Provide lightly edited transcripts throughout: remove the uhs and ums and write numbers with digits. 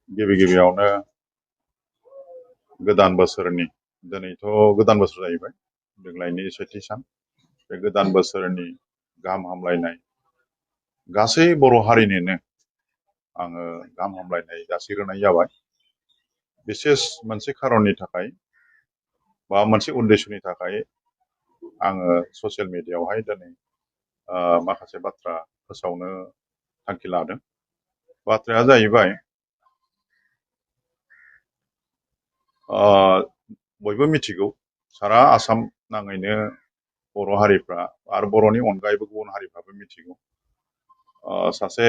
गिबियावनो गोदान बोसोरनि दिनैथ' गोदान बोसोर जाहैबाय देग्लायनि सेथि सान बे गोदान बोसोरनि गाहाम हामलायनाय गासै बर' हारिनोनो आङो गाहाम हामलायनाय जासिग्रोनाय जाबाय। बिसेस मोनसे खारननि थाखाय बा मोनसे उद्देश्यनि थाखाय आङो ससियेल मिडियायावहाय दिनै माखासे बाथ्रा फोसावनो थांखि लादों। बाथ्राया जाहैबाय बयबो मिथिगौ सारा आसाम नाङैनो बर' हारिफ्रा आरो बर'नि अनगायैबो गुबुन हारिफ्राबो मिथिगौ सासे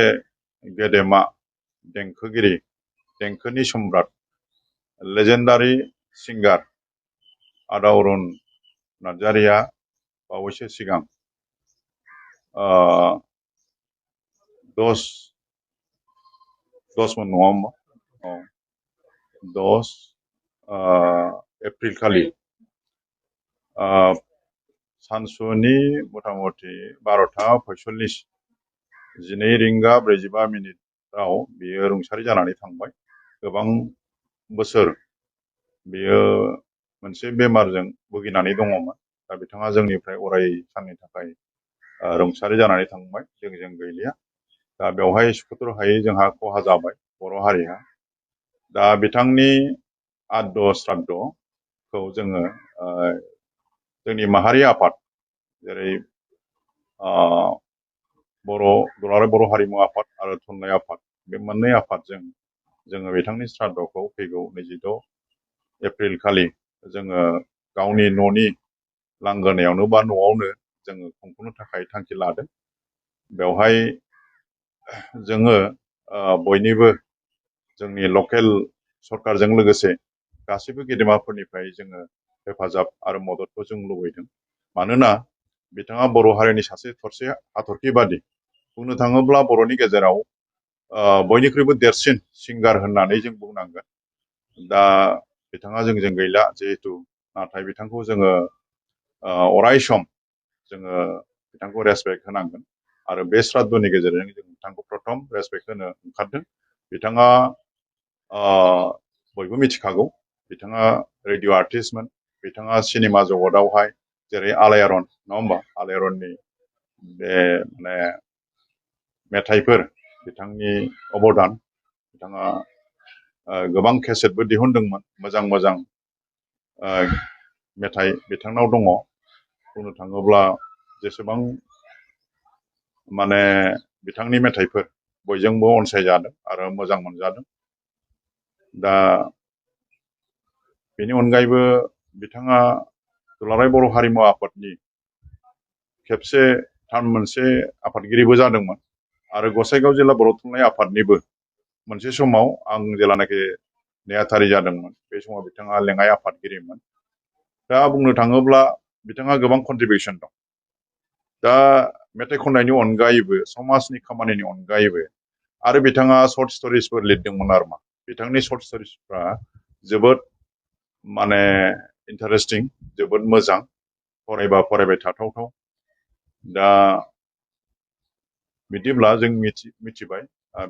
गेदेमा देंखोगिरि देंखोनि सम्राट लेजेन्डारि सिंगार आदावरुन नार्जारिया बावैसो सिगां 10 मोन नङा होमबा 10 एप्रिल खालि सानसुनि मथा मथि 12:45 12 रिंगा 45 मिनिटाव बियो रुंसारि जानानै थांबाय। गोबां बोसोर बियो मोनसे बेमारजों भुगिनानै दङमोन। दा बिथाङा जोंनिफ्राय अराय साननि थाखाय रुंसारि जानानै थांबाय। जों गैलिया। दा बेवहाय सुखुथुर हायै जोंहा खहा जाबाय बर' हारिया। दा बिथांनि आद्द श्राद्धखौ जोङो जोंनि माहारि आफाद जेरै दुलाराय बर' हारिमु आफाद आरो थुनलाइ आफाद बे मोननै आफादजों जोङो बिथांनि श्राद्धखौ फैगौ 26 एप्रिल खालि जोङो गावनि न'नि लांगोनायावनो बा न'आवनो जोङो खुंफुंनो थाखाय थांखि लादों। बेवहाय जोङो बयनिबो जोंनि लकेल सरकारजों लोगोसे गासैबो गेदेमाफोरनिफ्राय जोङो हेफाजाब आरो मददखौ जों लुबैदों। मानोना बिथाङा बर' हारिनि सासे थरसे हाथरखि बादि बुंनो थाङोब्ला बर'नि गेजेराव बयनिख्रुइबो देरसिन सिंगार होननानै जों बुंनांगोन। दा बिथाङा जोंजों गैला जिहेतु नाथाय बिथांखौ जोङो अराय सम जोङो बिथांखौ रेसपेक्ट होनांगोन आरो बे श्राद्धनि गेजेरजों जों बिथांखौ प्रथम रेसपेक्ट होनो ओंखारदों। बिथाङा बयबो मिथिखागौ बिथाङा रेडिअ आर्टिस्टमोन। बिथाङा सिनेमा जगतावहाय जेरै आलायारन नङा होमबा आलायारननि बे माने मेथाइफोर बिथांनि अबदान बिथाङा गोबां केसेटबो दिहुनदोंमोन। मोजां मोजां मेथाइ बिथांनाव दङ। बुंनो थाङोब्ला जेसेबां माने बिथांनि मेथाइफोर बयजोंबो अनसायजादों आरो मोजां मोनजादों। दा बेनि अनगायैबो बिथाङा दुलाराय बर' हारिमु आफादनि खेबसे मोनसे आफादगिरिबो जादोंमोन आरो गसाइगाव जिल्ला बर' थुनलाइ आफादनिबो मोनसे समाव आं जेलानाखि नेहाथारि जादोंमोन बे समाव बिथाङा लेङाइ आफादगिरिमोन। दा बुंनो थाङोब्ला बिथाङा गोबां कन्ट्रिबिउसन दं। दा मेथाइ खननायनि अनगायैबो समाजनि खामानिनि अनगायैबो आरो बिथाङा सर्ट स्ट'रिसफोर लिरदोंमोन आरो मा बिथांनि सर्ट स्ट'रिसफ्रा जोबोद माने इन्टारेस्टिं जोबोद मोजां फरायबा फरायबाय थाथावथाव। दा बिदिब्ला जों मिथिबाय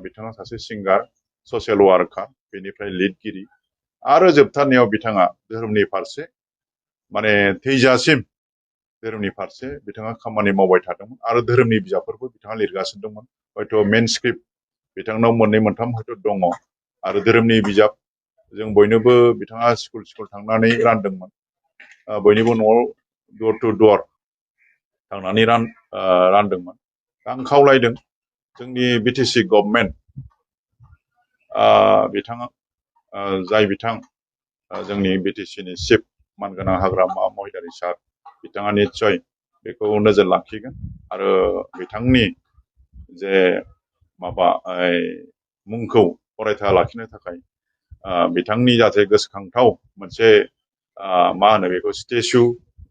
बिथाङा सासे सिंगार ससियेल वार्कार बेनिफ्राय लिरगिरि आरो जोबथारनायाव बिथाङा धोरोमनि फारसे माने थैजासिम धोरोमनि फारसे बिथाङा खामानि मावबाय थादोंमोन आरो धोरोमनि बिजाबफोरबो बिथाङा लिरगासिनो दंमोन। हयथ' मेन स्क्रिप्ट बिथांनाव 2 मोनथाम हयथ' दङ आरो धोरोमनि बिजाब जों बयनोबो बिथाङा स्कुल थांनानै रानदोंमोन। बयनिबो न'आव दर टु दर थांनानै रानदोंमोन। आं खावलायदों जोंनि बिटिसि गभर्नमेन्ट बिथाङा जाय बिथां जोंनि बिटिसिनि चिफ मानगोनां हाग्रामा महिलारि सार बिथाङा निस्सय बेखौ नोजोर लाखिगोन आरो बिथांनि जे माबा मुंखौ अरायथा लाखिनो थाखाय बिथांनि जाहाथे गोसोखांथाव मोनसे मा होनो बेखौ स्टेचु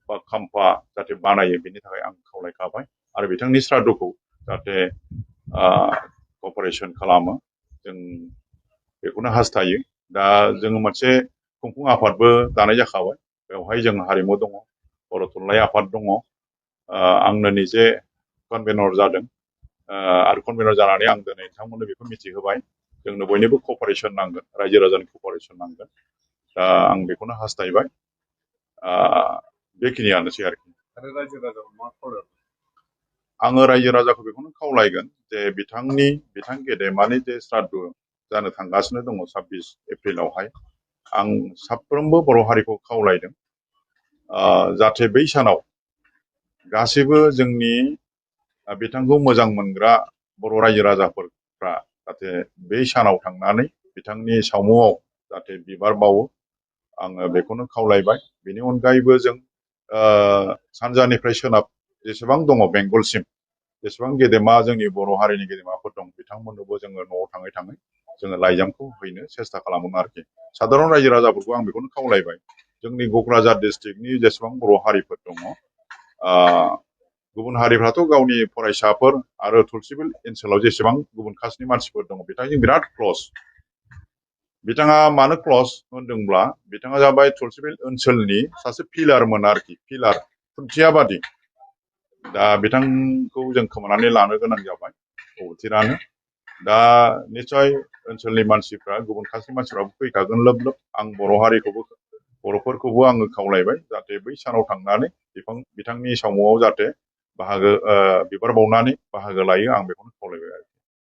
बा खाम्फा जाहाथे बानायो बेनि थाखाय आं खावलायखाबाय आरो बिथांनि श्राद्धखौ जाहाथे कपारेसन खालामो जों बेखौनो हास्थायो। दा जोङो मोनसे खुंफुं आफादबो दानाय जाखाबाय। बेवहाय जों हारिमु दङ बर' थुनलाइ आफाद दङ। आंनो निजे कनभेनर जादों आरो कनभेनर जानानै आं दिनै नोंथांमोननो बेखौ मिथिहोबाय जोंनो बयनिबो कपारेसन नांगोन, रायजो राजानि कपारेसन नांगोन। दा आं बेखौनो हास्थायबाय। बेखिनियानोसै आरोखि। आङो रायजो राजाखौ बेखौनो खावलायगोन जे बिथां गेदेमानि जे श्राद्ध जानो थांगासिनो दङ 26 एप्रिलावहाय, आं साफ्रोमबो बर' हारिखौ खावलायदों जाहाथे बै सानाव गासैबो जोंनि बिथांखौ मोजां मोनग्रा बर' रायजो राजाफोरा जाहाथे बै सानाव थांनानै बिथांनि सावमुआव जाहाथे बिबार बावो, आङो बेखौनो खावलायबाय। बेनि अनगायैबो जों सानजानिफ्राय सोनाब जेसेबां दङ बेंगलसिम जेसेबां गेदेमा जोंनि बर' हारिनि गेदेमाफोर दं, बिथांमोननोबो जोङो न'आव थाङै थाङै जोङो लाइजामखौ हैनो सेस्था खालामोन आरोखि। साधारन रायजो राजाफोरखौ आं बेखौनो खावलायबाय, जोंनि क'क्राझार डिस्ट्रिक्टनि जेसेबां बर' हारिफोर दङ, गुबुन हारिफ्राथ' गावनि फरायसाफोर आरो तुलसिबिल ओनसोलाव जेसेबां गुबुन कास्टनि मानसिफोर दङ बिथांजों बिराद क्लस। बिथाङा मानो क्लस होनदोंब्ला बिथाङा जाबाय तुलसिबिल ओनसोलनि सासे पिलारमोन आरोखि, पिलार, खुन्थिया बादि। दा बिथांखौ जों खोमानानै लानो गोनां जाबाय अबथिरानो। दा निस्सय ओनसोलनि मानसिफ्रा, गुबुन कास्टनि मानसिफ्राबो फैखागोन लोब लोब। आं बर'फोरखौबो आङो खावलायबाय जाहाथे बै सानाव थांनानै बिथांनि सावमुआव जाहाथे बिबार बावनानै बाहागो लायो, आं बेखौनो खावलायबाय आरो।